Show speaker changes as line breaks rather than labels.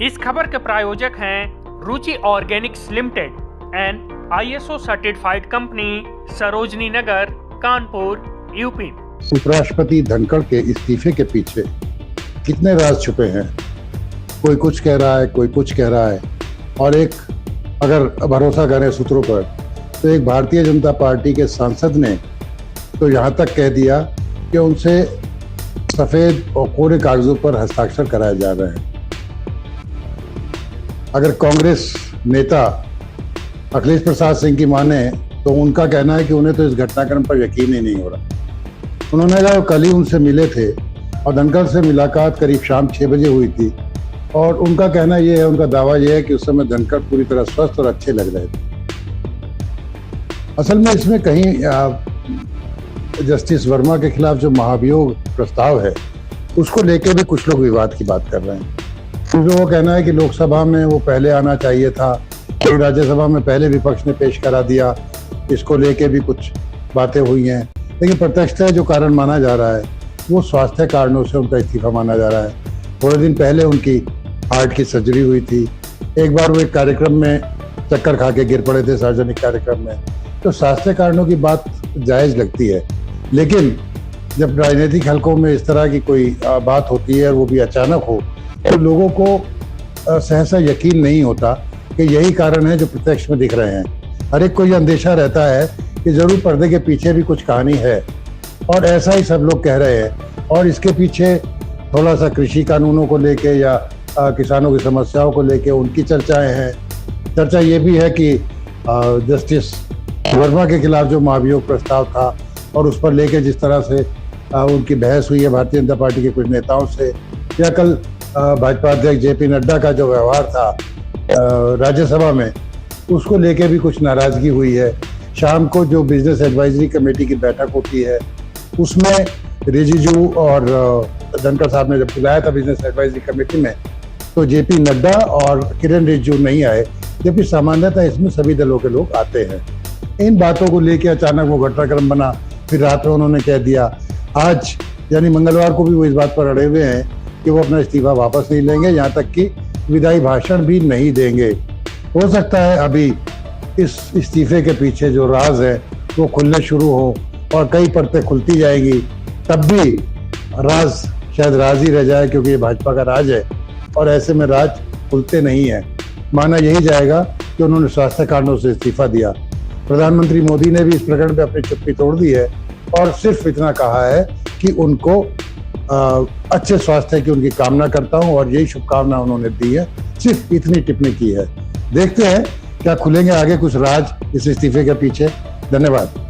इस खबर के प्रायोजक हैं Ruchi organics limited and ISO certified company, Sarojini Nagar, Kanpur, UP.
उपराष्ट्रपति धनखड़ के इस्तीफे के पीछे कितने राज छुपे हैं? कोई कुछ कह रहा है, कोई कुछ कह रहा है। और एक अगर भरोसा करें सूत्रों पर, तो एक भारतीय जनता पार्टी के सांसद ने तो यहाँ तक कह दिया कि उनसे सफ़ेद और कोरे कागजों पर हस्ताक्षर कराए जा रहे हैं। अगर कांग्रेस नेता अखिलेश प्रसाद सिंह की माने तो उनका कहना है कि उन्हें तो इस घटनाक्रम पर यकीन ही नहीं हो रहा। उन्होंने कहा कल ही उनसे मिले थे और धनखड़ से मुलाकात करीब शाम 6 बजे हुई थी और उनका कहना यह है, उनका दावा यह है कि उस समय धनखड़ पूरी तरह स्वस्थ और अच्छे लग रहे थे। असल में इसमें कहीं जस्टिस वर्मा के खिलाफ जो महाभियोग प्रस्ताव है उसको लेके भी कुछ लोग विवाद की बात कर रहे हैं। क्योंकि वो कहना है कि लोकसभा में वो पहले आना चाहिए था, तो राज्यसभा में पहले विपक्ष ने पेश करा दिया, इसको लेके भी कुछ बातें हुई हैं। लेकिन प्रत्यक्षतः जो कारण माना जा रहा है वो स्वास्थ्य कारणों से उनका इस्तीफा माना जा रहा है। थोड़े दिन पहले उनकी हार्ट की सर्जरी हुई थी। एक बार वो एक कार्यक्रम में चक्कर खा के गिर पड़े थे, सार्वजनिक कार्यक्रम में। तो स्वास्थ्य कारणों की बात जायज़ लगती है, लेकिन जब राजनीतिक हलकों में इस तरह की कोई बात होती है और वो भी अचानक हो, तो लोगों को सहसा यकीन नहीं होता कि यही कारण है जो प्रत्यक्ष में दिख रहे हैं। हर एक को ये अंदेशा रहता है कि ज़रूर पर्दे के पीछे भी कुछ कहानी है, और ऐसा ही सब लोग कह रहे हैं। और इसके पीछे थोड़ा सा कृषि कानूनों को लेके या किसानों की समस्याओं को लेके उनकी चर्चाएं हैं। चर्चा ये भी है कि जस्टिस वर्मा के खिलाफ जो महाभियोग प्रस्ताव था और उस पर लेके जिस तरह से उनकी बहस हुई है भारतीय जनता पार्टी के कुछ नेताओं से, या कल भाजपा अध्यक्ष JP नड्डा का जो व्यवहार था राज्यसभा में, उसको लेके भी कुछ नाराजगी हुई है। शाम को जो बिजनेस एडवाइजरी कमेटी की बैठक होती है उसमें रिजिजू और धनखड़ साहब ने जब बुलाया था बिजनेस एडवाइजरी कमेटी में, तो JP नड्डा और किरण रिजिजू नहीं आए, जबकि सामान्यतः इसमें सभी दलों के लोग आते हैं। इन बातों को लेके अचानक वो घटनाक्रम बना। फिर रात में उन्होंने कह दिया, आज यानी मंगलवार को भी वो इस बात पर अड़े हुए हैं कि वो अपना इस्तीफा वापस नहीं लेंगे, यहाँ तक कि विदाई भाषण भी नहीं देंगे। हो सकता है अभी इस इस्तीफे के पीछे जो राज है वो खुलने शुरू हो और कई परतें खुलती जाएंगी, तब भी राज शायद राज ही रह जाए, क्योंकि ये भाजपा का राज है और ऐसे में राज खुलते नहीं है। माना यही जाएगा कि उन्होंने स्वास्थ्य कारणों से इस्तीफा दिया। प्रधानमंत्री मोदी ने भी इस प्रकरण पे अपनी चुप्पी तोड़ दी है और सिर्फ इतना कहा है कि उनको अच्छे स्वास्थ्य की उनकी कामना करता हूं, और यही शुभकामना उन्होंने दी है। सिर्फ इतनी टिप्पणी की है। देखते हैं क्या खुलेंगे आगे कुछ राज इस इस्तीफे के पीछे। धन्यवाद।